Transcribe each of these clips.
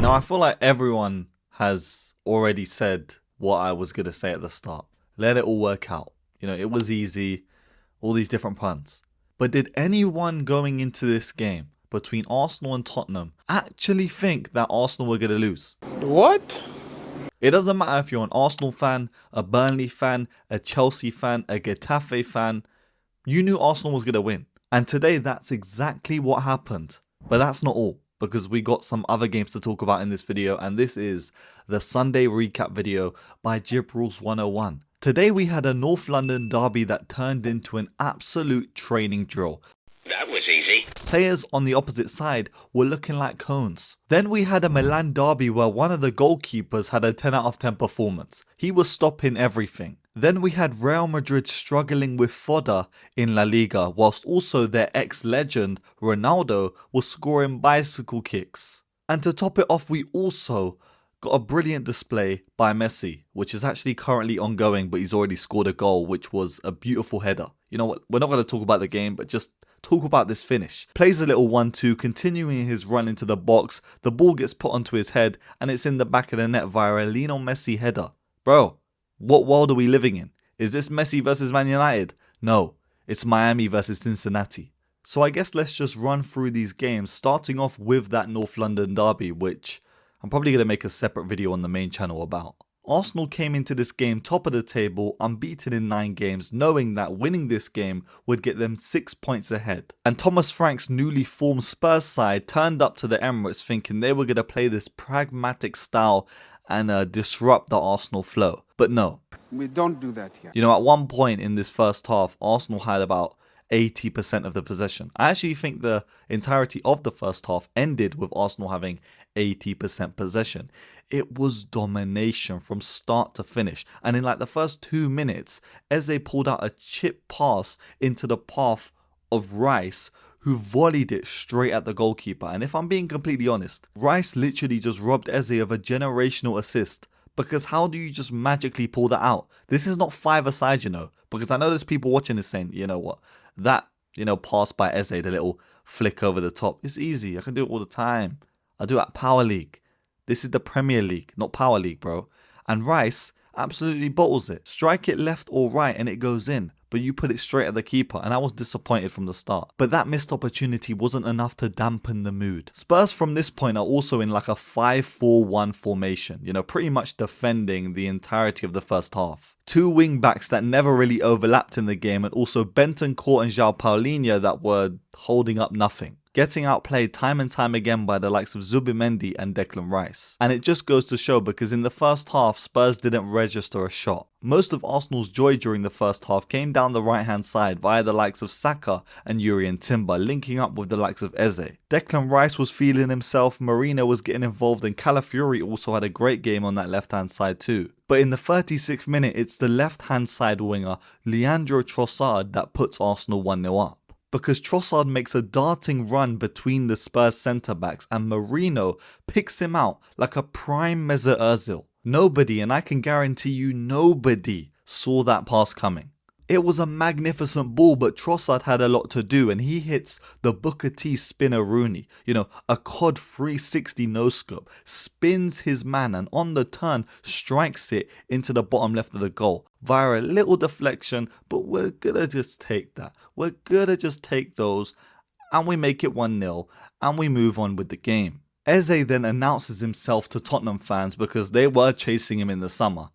Now, I feel like everyone has already said what I was going to say at the start. Let it all work out. You know, it was easy, all these different puns. But did anyone going into this game between Arsenal and Tottenham actually think that Arsenal were going to lose? What? It doesn't matter if you're an Arsenal fan, a Burnley fan, a Chelsea fan, a Getafe fan. You knew Arsenal was going to win. And today, that's exactly what happened. But that's not all, because we got some other games to talk about in this video, and this is the Sunday recap video by Jib Rules 101. Today we had a North London derby that turned into an absolute training drill. That was easy. Players on the opposite side were looking like cones. Then we had a Milan derby where one of the goalkeepers had a 10 out of 10 performance. He was stopping everything. Then we had Real Madrid struggling with fodder in La Liga, whilst also their ex-legend Ronaldo was scoring bicycle kicks. And to top it off, we also got a brilliant display by Messi, which is actually currently ongoing, but he's already scored a goal, which was a beautiful header. You know what, we're not going to talk about the game, but just talk about this finish. Plays a little 1-2, continuing his run into the box, the ball gets put onto his head, and it's in the back of the net via a Lionel Messi header. Bro, what world are we living in? Is this Messi versus Man United? No, it's Miami versus Cincinnati. So I guess let's just run through these games, starting off with that North London derby, which I'm probably going to make a separate video on the main channel about. Arsenal came into this game top of the table, unbeaten in 9 games, knowing that winning this game would get them 6 points ahead. And Thomas Frank's newly formed Spurs side turned up to the Emirates thinking they were going to play this pragmatic style and disrupt the Arsenal flow. But no. We don't do that here. You know, at one point in this first half, Arsenal had about 80% of the possession. I actually think the entirety of the first half ended with Arsenal having 80% possession. It was domination from start to finish. And in like the first 2 minutes, Eze pulled out a chip pass into the path of Rice, who volleyed it straight at the goalkeeper. And if I'm being completely honest, Rice literally just robbed Eze of a generational assist. Because how do you just magically pull that out? This is not 5-a-side, you know. Because I know there's people watching this saying, you know what, that, pass by Eze, the little flick over the top, it's easy. I can do it all the time. I do it at Power League. This is the Premier League, not Power League, bro. And Rice absolutely bottles it. Strike it left or right and it goes in. But you put it straight at the keeper, and I was disappointed from the start. But that missed opportunity wasn't enough to dampen the mood. Spurs from this point are also in like a 5-4-1 formation, pretty much defending the entirety of the first half. 2 wing backs that never really overlapped in the game, and also Bentancur and João Paulinho that were holding up nothing, getting outplayed time and time again by the likes of Zubimendi and Declan Rice. And it just goes to show, because in the first half, Spurs didn't register a shot. Most of Arsenal's joy during the first half came down the right hand side via the likes of Saka and Jurrien Timber, linking up with the likes of Eze. Declan Rice was feeling himself, Marino was getting involved, and Calafiori also had a great game on that left hand side too. But in the 36th minute, it's the left hand side winger, Leandro Trossard, that puts Arsenal 1-0 up. Because Trossard makes a darting run between the Spurs centre-backs and Marino picks him out like a prime Mesut Ozil. Nobody, and I can guarantee you nobody, saw that pass coming. It was a magnificent ball, but Trossard had a lot to do, and he hits the Booker T spinner Rooney. A COD 360 no-scope, spins his man, and on the turn strikes it into the bottom left of the goal via a little deflection, but we're gonna just take that. We're gonna just take those, and we make it 1-0, and we move on with the game. Eze then announces himself to Tottenham fans because they were chasing him in the summer.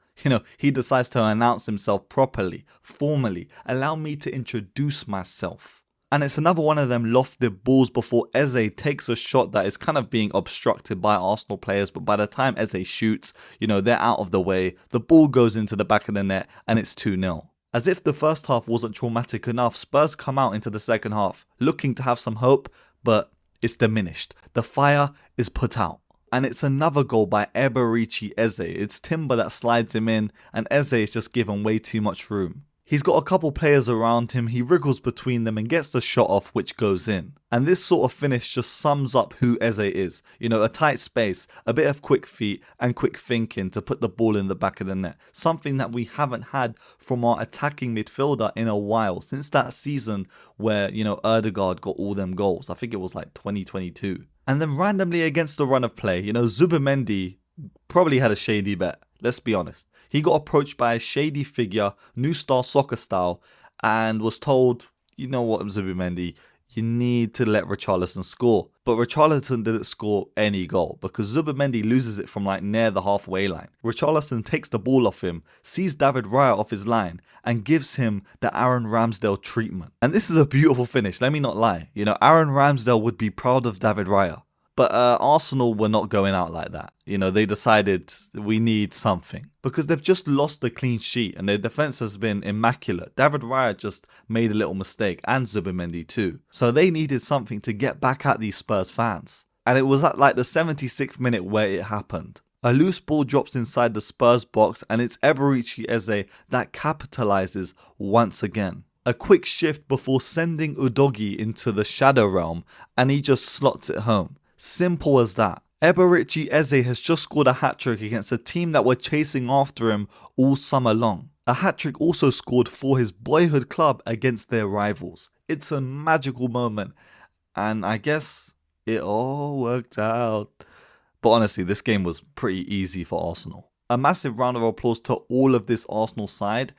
He decides to announce himself properly, formally, allow me to introduce myself. And it's another one of them lofted balls before Eze takes a shot that is kind of being obstructed by Arsenal players, but by the time Eze shoots, they're out of the way, the ball goes into the back of the net, and it's 2-0. As if the first half wasn't traumatic enough, Spurs come out into the second half, looking to have some hope, but it's diminished. The fire is put out. And it's another goal by Eberici Eze. It's Timber that slides him in, and Eze is just given way too much room. He's got a couple players around him, he wriggles between them and gets the shot off, which goes in. And this sort of finish just sums up who Eze is. A tight space, a bit of quick feet and quick thinking to put the ball in the back of the net. Something that we haven't had from our attacking midfielder in a while, since that season where, Ødegaard got all them goals. I think it was like 2022. And then randomly against the run of play, Zubimendi probably had a shady bet. Let's be honest. He got approached by a shady figure, new star soccer style, and was told, you know what, Zubimendi, you need to let Richarlison score. But Richarlison didn't score any goal because Zubimendi loses it from like near the halfway line. Richarlison takes the ball off him, sees David Raya off his line, and gives him the Aaron Ramsdale treatment. And this is a beautiful finish, let me not lie. Aaron Ramsdale would be proud of David Raya. But Arsenal were not going out like that. They decided we need something. Because they've just lost the clean sheet and their defence has been immaculate. David Raya just made a little mistake and Zubimendi too. So they needed something to get back at these Spurs fans. And it was at like the 76th minute where it happened. A loose ball drops inside the Spurs box and it's Eberechi Eze that capitalises once again. A quick shift before sending Udogie into the shadow realm and he just slots it home. Simple as that. Eberechi Eze has just scored a hat-trick against a team that were chasing after him all summer long. A hat-trick also scored for his boyhood club against their rivals. It's a magical moment and I guess it all worked out. But honestly, this game was pretty easy for Arsenal. A massive round of applause to all of this Arsenal side.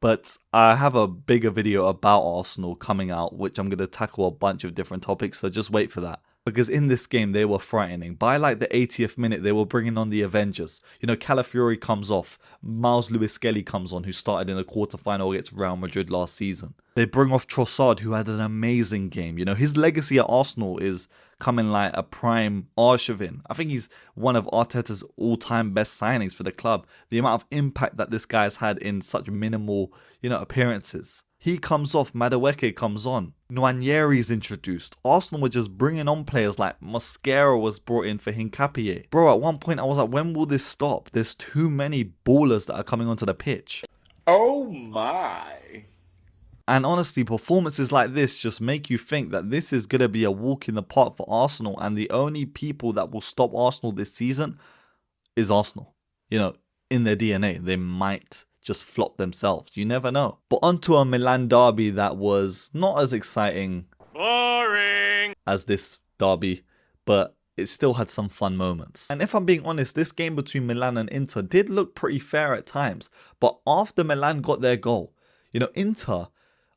But I have a bigger video about Arsenal coming out, which I'm going to tackle a bunch of different topics, so just wait for that. Because in this game, they were frightening. By like the 80th minute, they were bringing on the Avengers. Calafiori comes off. Miles Lewis-Skelly comes on, who started in the quarterfinal against Real Madrid last season. They bring off Trossard, who had an amazing game. His legacy at Arsenal is coming like a prime Arshavin. I think he's one of Arteta's all-time best signings for the club. The amount of impact that this guy's had in such minimal, appearances. He comes off, Madueke comes on, Nwaneri's introduced. Arsenal were just bringing on players like Mosquera was brought in for Hincapié. Bro, at one point I was like, when will this stop? There's too many ballers that are coming onto the pitch. Oh my. And honestly, performances like this just make you think that this is going to be a walk in the park for Arsenal, and the only people that will stop Arsenal this season is Arsenal. In their DNA, they might just flop themselves. You never know. But onto a Milan derby that was not as exciting as this derby, but it still had some fun moments. And if I'm being honest, this game between Milan and Inter did look pretty fair at times. But after Milan got their goal, Inter,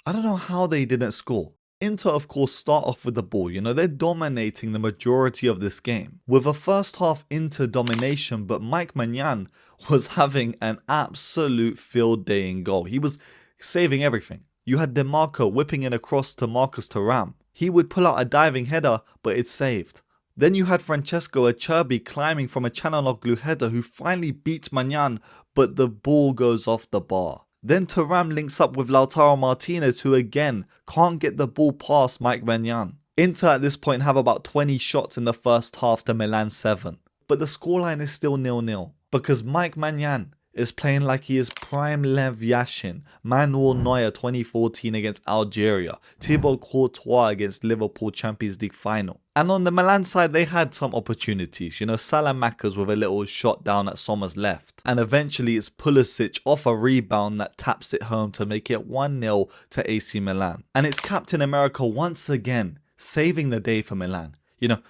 I don't know how they didn't score. Inter, of course, start off with the ball. They're dominating the majority of this game. With a first half Inter domination, but Mike Maignan was having an absolute field day in goal. He was saving everything. You had DeMarco whipping in across to Marcus Thuram. He would pull out a diving header, but it's saved. Then you had Francesco Acerbi climbing from a Çalhanoğlu header who finally beats Maignan, but the ball goes off the bar. Then Thuram links up with Lautaro Martinez, who again can't get the ball past Mike Maignan. Inter at this point have about 20 shots in the first half to Milan 7. But the scoreline is still 0-0 because Mike Maignan is playing like he is prime Lev Yashin, Manuel Neuer 2014 against Algeria, Thibaut Courtois against Liverpool Champions League final. And on the Milan side, they had some opportunities. Salamakers with a little shot down at Sommer's left. And eventually it's Pulisic off a rebound that taps it home to make it 1-0 to AC Milan. And it's Captain America once again saving the day for Milan.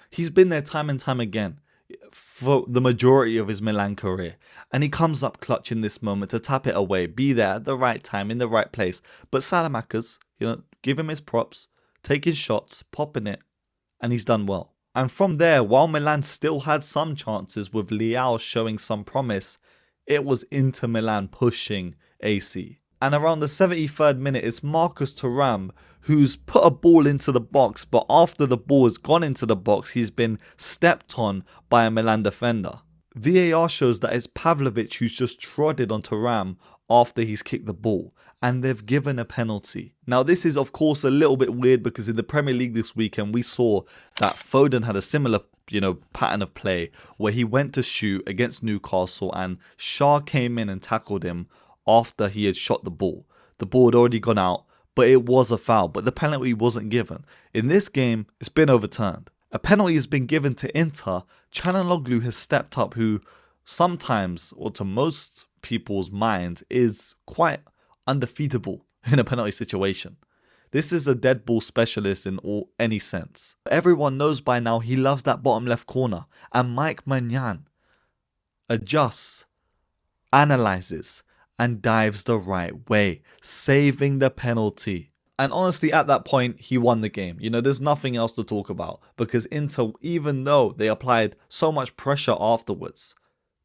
He's been there time and time again for the majority of his Milan career, and he comes up clutch in this moment to tap it away, be there at the right time in the right place. But Salamakers, give him his props, taking shots, popping it, and he's done well. And from there, while Milan still had some chances with Leao showing some promise, it was Inter Milan pushing AC. And around the 73rd minute, it's Marcus Thuram who's put a ball into the box, but after the ball has gone into the box, he's been stepped on by a Milan defender. VAR shows that it's Pavlovic who's just trotted on Thuram after he's kicked the ball, and they've given a penalty. Now this is of course a little bit weird because in the Premier League this weekend we saw that Foden had a similar pattern of play where he went to shoot against Newcastle and Shaw came in and tackled him after he had shot the ball. The ball had already gone out, but it was a foul, but the penalty wasn't given. In this game, it's been overturned. A penalty has been given to Inter. Çalhanoğlu has stepped up, who sometimes, or to most people's minds, is quite undefeatable in a penalty situation. This is a dead ball specialist in any sense. Everyone knows by now he loves that bottom left corner. And Mike Maignan adjusts, analyzes, and dives the right way, saving the penalty. And honestly, at that point, he won the game. There's nothing else to talk about because Inter, even though they applied so much pressure afterwards,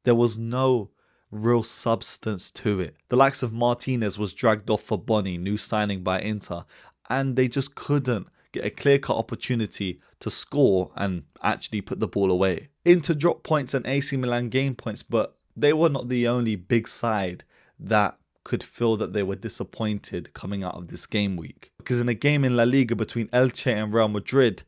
there was no real substance to it. The likes of Martinez was dragged off for Boni, new signing by Inter, and they just couldn't get a clear-cut opportunity to score and actually put the ball away. Inter dropped points and AC Milan gained points, but they were not the only big side that could feel that they were disappointed coming out of this game week. Because in a game in La Liga between Elche and Real Madrid,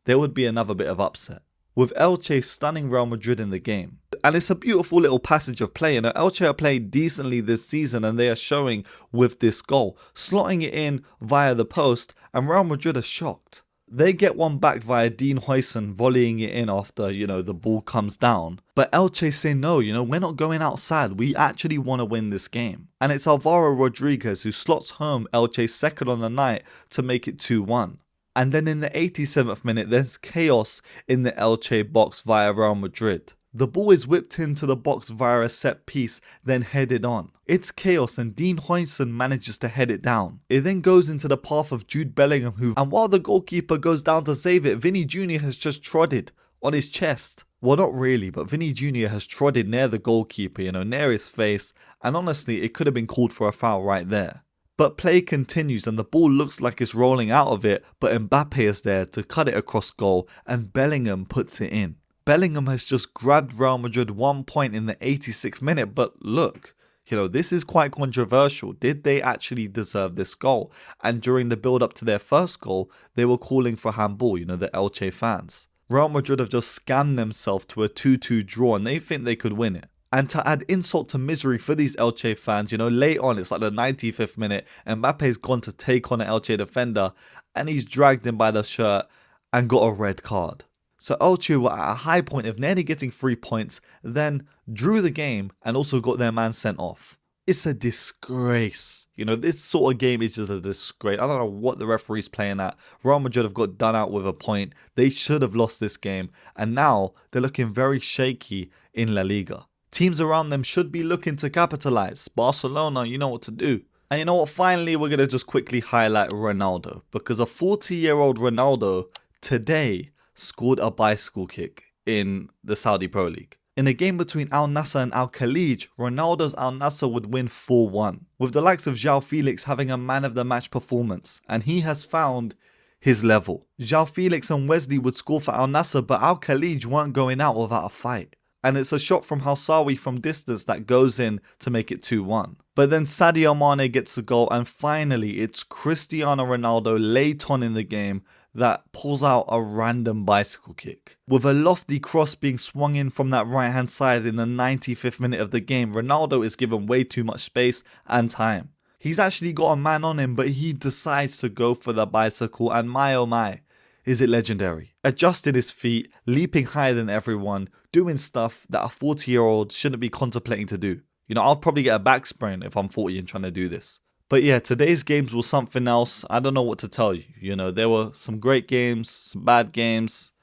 there would be another bit of upset, with Elche stunning Real Madrid in the game. And it's a beautiful little passage of play. Elche are playing decently this season and they are showing with this goal, slotting it in via the post, and Real Madrid are shocked. They get one back via Dean Huijsen volleying it in after, the ball comes down. But Elche say no, we're not going outside. We actually want to win this game. And it's Alvaro Rodriguez who slots home Elche's second on the night to make it 2-1. And then in the 87th minute, there's chaos in the Elche box via Real Madrid. The ball is whipped into the box via a set piece, then headed on. It's chaos and Dean Huijsen manages to head it down. It then goes into the path of Jude Bellingham and while the goalkeeper goes down to save it, Vinny Jr. has just trotted on his chest. Well, not really, but Vinny Jr. has trotted near the goalkeeper, near his face, and honestly, it could have been called for a foul right there. But play continues and the ball looks like it's rolling out of it, but Mbappe is there to cut it across goal and Bellingham puts it in. Bellingham has just grabbed Real Madrid 1 point in the 86th minute, but look, this is quite controversial. Did they actually deserve this goal? And during the build-up to their first goal, they were calling for handball, the Elche fans. Real Madrid have just scammed themselves to a 2-2 draw and they think they could win it. And to add insult to misery for these Elche fans, late on, it's like the 95th minute, Mbappe's gone to take on an Elche defender and he's dragged him by the shirt and got a red card. So Elche were at a high point of nearly getting 3 points, then drew the game and also got their man sent off. It's a disgrace. This sort of game is just a disgrace. I don't know what the referee's playing at. Real Madrid have got done out with a point. They should have lost this game. And now they're looking very shaky in La Liga. Teams around them should be looking to capitalize. Barcelona, you know what to do. And you know what? Finally, we're going to just quickly highlight Ronaldo. Because a 40-year-old Ronaldo today scored a bicycle kick in the Saudi Pro League. In a game between Al Nassr and Al Khalij, Ronaldo's Al Nassr would win 4-1, with the likes of João Felix having a man of the match performance, and he has found his level. João Felix and Wesley would score for Al Nassr, but Al Khalij weren't going out without a fight. And it's a shot from Housawi from distance that goes in to make it 2-1. But then Sadio Mane gets a goal, and finally it's Cristiano Ronaldo late on in the game that pulls out a random bicycle kick. With a lofty cross being swung in from that right hand side in the 95th minute of the game, Ronaldo is given way too much space and time. He's actually got a man on him, but he decides to go for the bicycle, and my oh my, is it legendary. Adjusted his feet, leaping higher than everyone, doing stuff that a 40-year-old shouldn't be contemplating to do. I'll probably get a back sprain if I'm 40 and trying to do this. But yeah, today's games was something else. I don't know what to tell you. There were some great games, some bad games.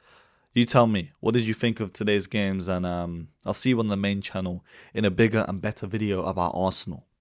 You tell me, what did you think of today's games? And I'll see you on the main channel in a bigger and better video about Arsenal.